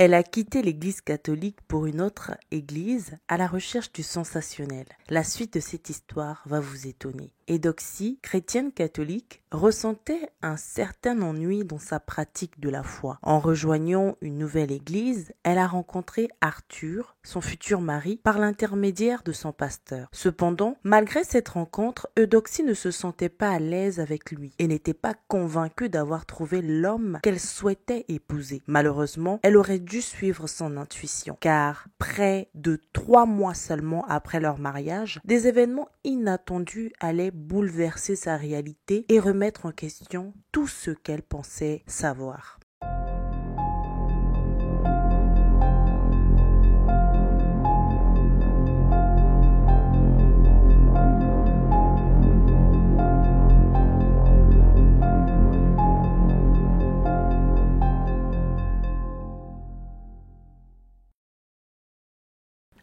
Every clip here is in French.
Elle a quitté l'église catholique pour une autre église à la recherche du sensationnel. La suite de cette histoire va vous étonner. Eudoxie, chrétienne catholique, ressentait un certain ennui dans sa pratique de la foi. En rejoignant une nouvelle église, elle a rencontré Arthur, son futur mari, par l'intermédiaire de son pasteur. Cependant, malgré cette rencontre, Eudoxie ne se sentait pas à l'aise avec lui et n'était pas convaincue d'avoir trouvé l'homme qu'elle souhaitait épouser. Malheureusement, elle aurait dû suivre son intuition, car près de 3 mois seulement après leur mariage, des événements inattendus allaient bouleverser sa réalité et remettre en question tout ce qu'elle pensait savoir.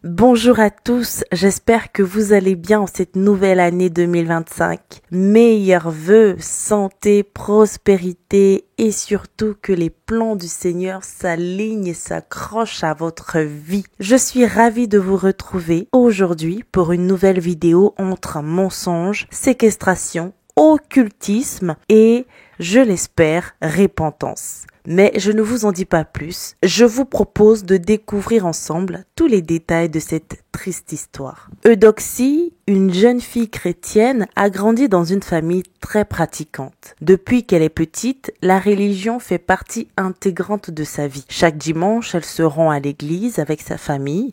Bonjour à tous, j'espère que vous allez bien en cette nouvelle année 2025. Meilleurs vœux, santé, prospérité et surtout que les plans du Seigneur s'alignent et s'accrochent à votre vie. Je suis ravie de vous retrouver aujourd'hui pour une nouvelle vidéo entre mensonges, séquestration, occultisme et, je l'espère, repentance. Mais je ne vous en dis pas plus, je vous propose de découvrir ensemble tous les détails de cette triste histoire. Eudoxie, une jeune fille chrétienne, a grandi dans une famille très pratiquante. Depuis qu'elle est petite, la religion fait partie intégrante de sa vie. Chaque dimanche, elle se rend à l'église avec sa famille,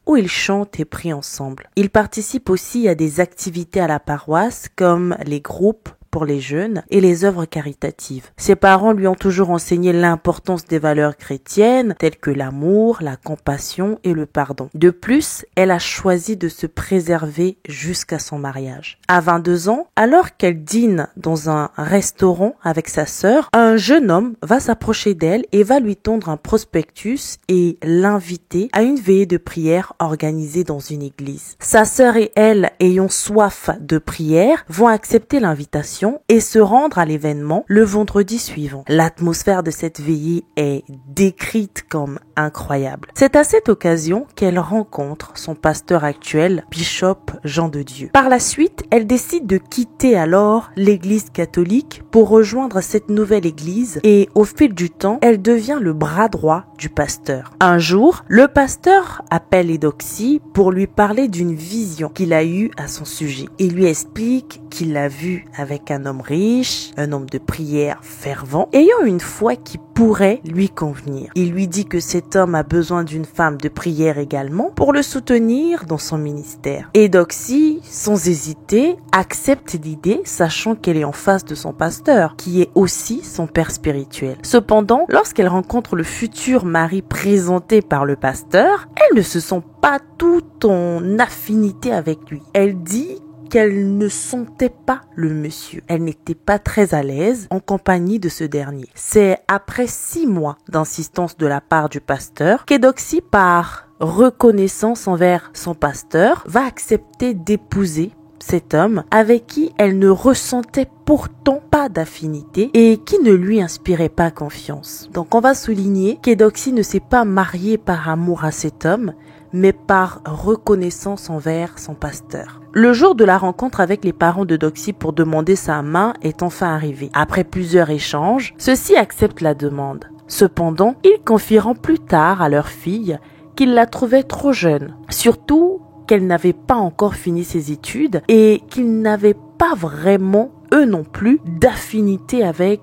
où ils chantent et prient ensemble. Ils participent aussi à des activités à la paroisse comme les groupes pour les jeunes et les œuvres caritatives. Ses parents lui ont toujours enseigné l'importance des valeurs chrétiennes telles que l'amour, la compassion et le pardon. De plus, elle a choisi de se préserver jusqu'à son mariage. À 22 ans, alors qu'elle dîne dans un restaurant avec sa sœur, un jeune homme va s'approcher d'elle et va lui tendre un prospectus et l'inviter à une veillée de prière organisée dans une église. Sa sœur et elle, ayant soif de prière, vont accepter l'invitation et se rendre à l'événement le vendredi suivant. L'atmosphère de cette veillée est décrite comme incroyable. C'est à cette occasion qu'elle rencontre son pasteur actuel, Bishop Jean de Dieu. Par la suite, elle décide de quitter alors l'église catholique pour rejoindre cette nouvelle église et au fil du temps, elle devient le bras droit du pasteur. Un jour, le pasteur appelle Eudoxie pour lui parler d'une vision qu'il a eue à son sujet. Il lui explique qu'il l'a vue avec un homme riche, un homme de prière fervent, ayant une foi qui pourrait lui convenir. Il lui dit que cet homme a besoin d'une femme de prière également pour le soutenir dans son ministère. Eudoxie, sans hésiter, accepte l'idée, sachant qu'elle est en face de son pasteur, qui est aussi son père spirituel. Cependant, lorsqu'elle rencontre le futur mari présenté par le pasteur, elle ne se sent pas tout en affinité avec lui. Elle dit qu'elle ne sentait pas le monsieur. Elle n'était pas très à l'aise en compagnie de ce dernier. C'est après 6 mois d'insistance de la part du pasteur qu'Eudoxie, par reconnaissance envers son pasteur, va accepter d'épouser cet homme avec qui elle ne ressentait pourtant pas d'affinité et qui ne lui inspirait pas confiance. Donc on va souligner qu'Eudoxie ne s'est pas mariée par amour à cet homme, mais par reconnaissance envers son pasteur. Le jour de la rencontre avec les parents d'Eudoxie pour demander sa main est enfin arrivé. Après plusieurs échanges, ceux-ci acceptent la demande. Cependant, ils confieront plus tard à leur fille qu'ils la trouvaient trop jeune, surtout qu'elle n'avait pas encore fini ses études et qu'ils n'avaient pas vraiment, eux non plus, d'affinité avec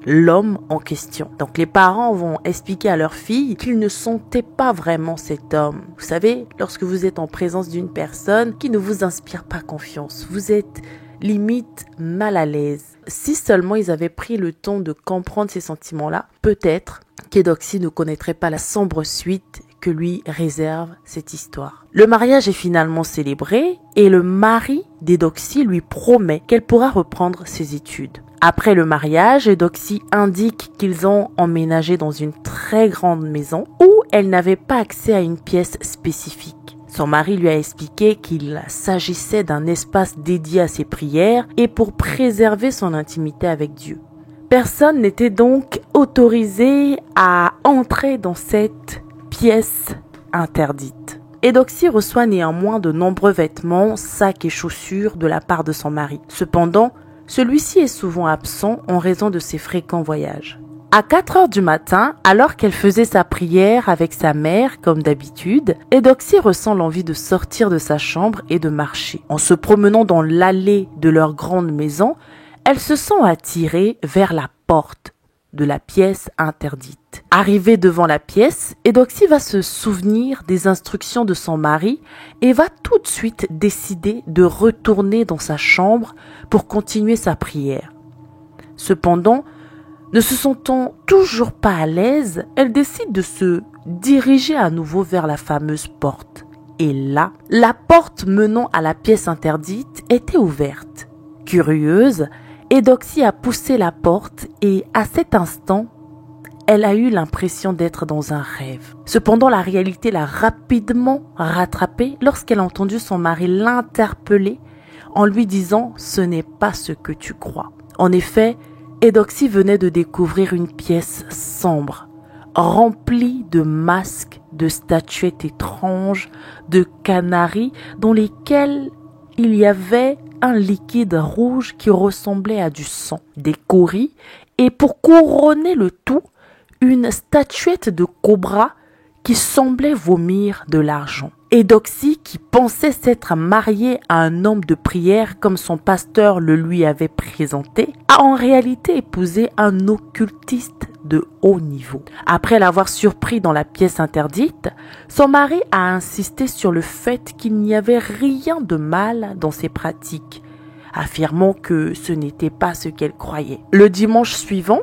l'homme en question. Donc les parents vont expliquer à leur fille qu'ils ne sentaient pas vraiment cet homme. Vous savez, lorsque vous êtes en présence d'une personne qui ne vous inspire pas confiance, vous êtes limite mal à l'aise. Si seulement ils avaient pris le temps de comprendre ces sentiments-là, peut-être qu'Eudoxie ne connaîtrait pas la sombre suite que lui réserve cette histoire. Le mariage est finalement célébré et le mari d'Eudoxie lui promet qu'elle pourra reprendre ses études. Après le mariage, Eudoxie indique qu'ils ont emménagé dans une très grande maison où elle n'avait pas accès à une pièce spécifique. Son mari lui a expliqué qu'il s'agissait d'un espace dédié à ses prières et pour préserver son intimité avec Dieu. Personne n'était donc autorisé à entrer dans cette pièce interdite. Eudoxie reçoit néanmoins de nombreux vêtements, sacs et chaussures de la part de son mari. Cependant, celui-ci est souvent absent en raison de ses fréquents voyages. À 4 heures du matin, alors qu'elle faisait sa prière avec sa mère comme d'habitude, Eudoxie ressent l'envie de sortir de sa chambre et de marcher. En se promenant dans l'allée de leur grande maison, elle se sent attirée vers la porte de la pièce interdite. Arrivée devant la pièce, Eudoxie va se souvenir des instructions de son mari et va tout de suite décider de retourner dans sa chambre pour continuer sa prière. Cependant, ne se sentant toujours pas à l'aise, elle décide de se diriger à nouveau vers la fameuse porte. Et là, la porte menant à la pièce interdite était ouverte. Curieuse, Eudoxie a poussé la porte et à cet instant, elle a eu l'impression d'être dans un rêve. Cependant, la réalité l'a rapidement rattrapée lorsqu'elle a entendu son mari l'interpeller en lui disant « Ce n'est pas ce que tu crois ». En effet, Eudoxie venait de découvrir une pièce sombre, remplie de masques, de statuettes étranges, de canaries dans lesquelles il y avait un liquide rouge qui ressemblait à du sang, des kauris et pour couronner le tout, une statuette de cobra qui semblait vomir de l'argent. Eudoxie, qui pensait s'être mariée à un homme de prière comme son pasteur le lui avait présenté, a en réalité épousé un occultiste de haut niveau. Après l'avoir surpris dans la pièce interdite, son mari a insisté sur le fait qu'il n'y avait rien de mal dans ses pratiques, affirmant que ce n'était pas ce qu'elle croyait. Le dimanche suivant,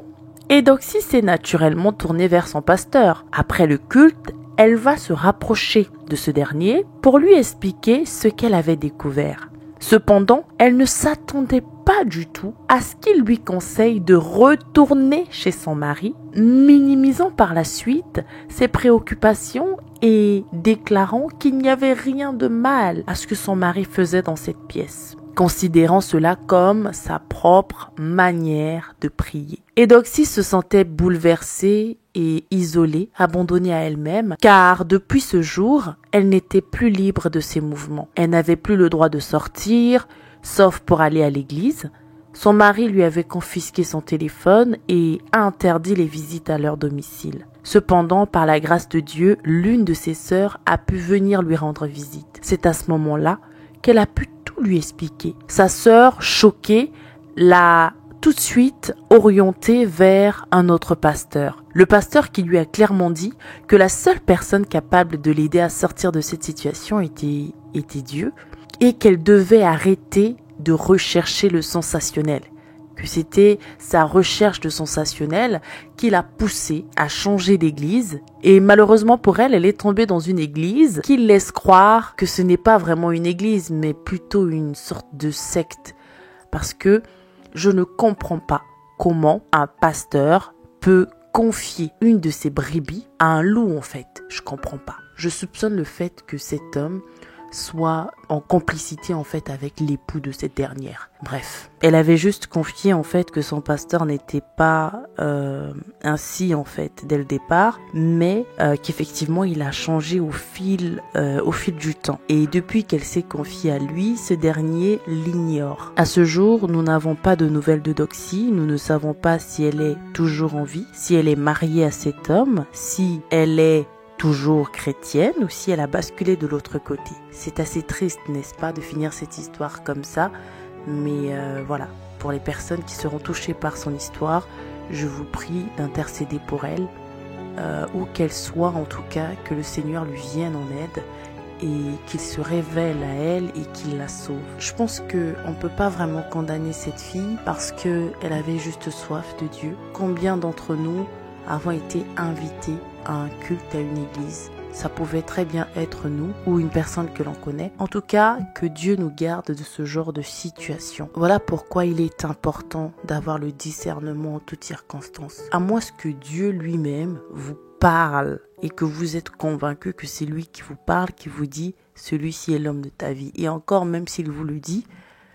Eudoxie s'est naturellement tournée vers son pasteur. Après le culte, elle va se rapprocher de ce dernier pour lui expliquer ce qu'elle avait découvert. Cependant, elle ne s'attendait pas du tout à ce qu'il lui conseille de retourner chez son mari, minimisant par la suite ses préoccupations et déclarant qu'il n'y avait rien de mal à ce que son mari faisait dans cette pièce, considérant cela comme sa propre manière de prier. Eudoxie se sentait bouleversée et isolée, abandonnée à elle-même, car depuis ce jour, elle n'était plus libre de ses mouvements. Elle n'avait plus le droit de sortir, sauf pour aller à l'église. Son mari lui avait confisqué son téléphone et interdit les visites à leur domicile. Cependant, par la grâce de Dieu, l'une de ses sœurs a pu venir lui rendre visite. C'est à ce moment-là qu'elle a pu tout lui expliquer. Sa sœur, choquée, l'a tout de suite orientée vers un autre pasteur. Le pasteur qui lui a clairement dit que la seule personne capable de l'aider à sortir de cette situation était Dieu et qu'elle devait arrêter de rechercher le sensationnel. Que c'était sa recherche de sensationnel qui l'a poussée à changer d'église. Et malheureusement pour elle, elle est tombée dans une église qui laisse croire que ce n'est pas vraiment une église, mais plutôt une sorte de secte. Parce que je ne comprends pas comment un pasteur peut confier une de ses brebis à un loup en fait. Je comprends pas. Je soupçonne le fait que cet homme soit en complicité en fait avec l'époux de cette dernière. Bref, elle avait juste confié en fait que son pasteur n'était pas ainsi en fait dès le départ, mais qu'effectivement il a changé au fil du temps. Et depuis qu'elle s'est confiée à lui, ce dernier l'ignore. À ce jour, nous n'avons pas de nouvelles d'Eudoxie, nous ne savons pas si elle est toujours en vie, si elle est mariée à cet homme, si elle est toujours chrétienne ou si elle a basculé de l'autre côté. C'est assez triste, n'est-ce pas, de finir cette histoire comme ça, mais voilà, pour les personnes qui seront touchées par son histoire, je vous prie d'intercéder pour elle, où qu'elle soit en tout cas, que le Seigneur lui vienne en aide et qu'il se révèle à elle et qu'il la sauve. Je pense qu'on ne peut pas vraiment condamner cette fille parce qu'elle avait juste soif de Dieu. Combien d'entre nous avons été invités à un culte à une église? Ça pouvait très bien être nous ou une personne que l'on connaît. En tout cas, que Dieu nous garde de ce genre de situation. Voilà pourquoi il est important d'avoir le discernement en toutes circonstances. À moins que Dieu lui-même vous parle et que vous êtes convaincu que c'est lui qui vous parle, qui vous dit « celui-ci est l'homme de ta vie ». Et encore, même s'il vous le dit,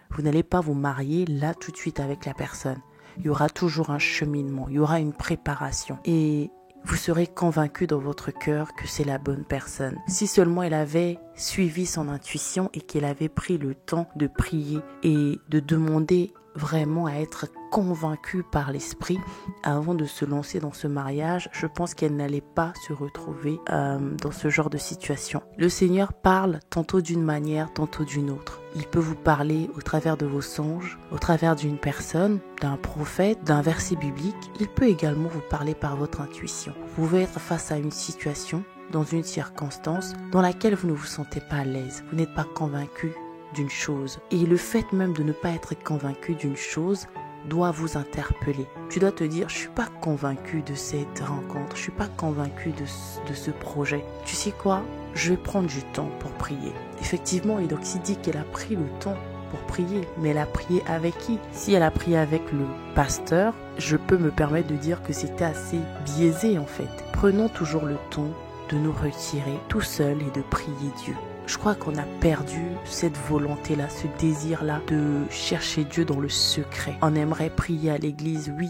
vous n'allez pas vous marier là tout de suite avec la personne. Il y aura toujours un cheminement, il y aura une préparation. Et vous serez convaincu dans votre cœur que c'est la bonne personne. Si seulement elle avait suivi son intuition et qu'elle avait pris le temps de prier et de demander vraiment à être convaincue par l'esprit avant de se lancer dans ce mariage, je pense qu'elle n'allait pas se retrouver dans ce genre de situation. Le Seigneur parle tantôt d'une manière, tantôt d'une autre. Il peut vous parler au travers de vos songes, au travers d'une personne, d'un prophète, d'un verset biblique. Il peut également vous parler par votre intuition. Vous pouvez être face à une situation, dans une circonstance dans laquelle vous ne vous sentez pas à l'aise. Vous n'êtes pas convaincu d'une chose. Et le fait même de ne pas être convaincu d'une chose doit vous interpeller. Tu dois te dire, je suis pas convaincu de cette rencontre, je suis pas convaincu de ce projet. Tu sais quoi? Je vais prendre du temps pour prier. Effectivement, Eudoxie dit qu'elle a pris le temps pour prier, mais elle a prié avec qui? Si elle a prié avec le pasteur, je peux me permettre de dire que c'était assez biaisé en fait. Prenons toujours le temps de nous retirer tout seul et de prier Dieu. Je crois qu'on a perdu cette volonté-là, ce désir-là de chercher Dieu dans le secret. On aimerait prier à l'église, oui,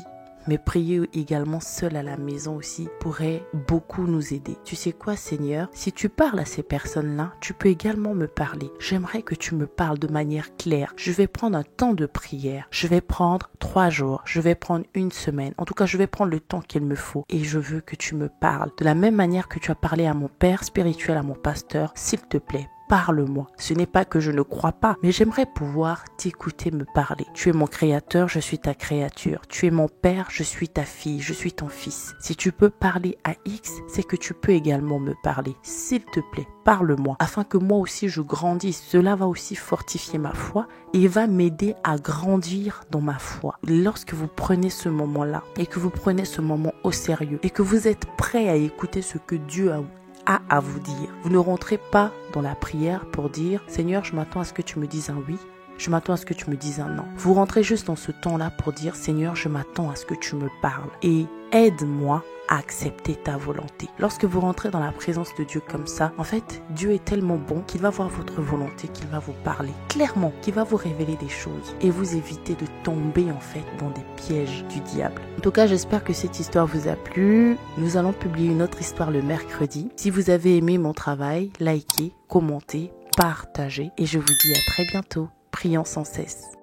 mais prier également seul à la maison aussi pourrait beaucoup nous aider. Tu sais quoi, Seigneur? Si tu parles à ces personnes-là, tu peux également me parler. J'aimerais que tu me parles de manière claire. Je vais prendre un temps de prière. Je vais prendre 3 jours. Je vais prendre 1 semaine. En tout cas, je vais prendre le temps qu'il me faut. Et je veux que tu me parles. De la même manière que tu as parlé à mon père spirituel, à mon pasteur, s'il te plaît, parle-moi. Ce n'est pas que je ne crois pas, mais j'aimerais pouvoir t'écouter me parler. Tu es mon créateur, je suis ta créature. Tu es mon père, je suis ta fille, je suis ton fils. Si tu peux parler à X, c'est que tu peux également me parler. S'il te plaît, parle-moi, afin que moi aussi je grandisse. Cela va aussi fortifier ma foi et va m'aider à grandir dans ma foi. Lorsque vous prenez ce moment-là et que vous prenez ce moment au sérieux et que vous êtes prêt à écouter ce que Dieu a à vous dire. Vous ne rentrez pas dans la prière pour dire « Seigneur, je m'attends à ce que tu me dises un oui, je m'attends à ce que tu me dises un non ». Vous rentrez juste dans ce temps-là pour dire « Seigneur, je m'attends à ce que tu me parles et aide-moi à accepter ta volonté ». Lorsque vous rentrez dans la présence de Dieu comme ça, en fait, Dieu est tellement bon qu'il va voir votre volonté, qu'il va vous parler clairement, qu'il va vous révéler des choses et vous éviter de tomber en fait dans des pièges du diable. En tout cas, j'espère que cette histoire vous a plu. Nous allons publier une autre histoire le mercredi. Si vous avez aimé mon travail, likez, commentez, partagez et je vous dis à très bientôt. Prions sans cesse.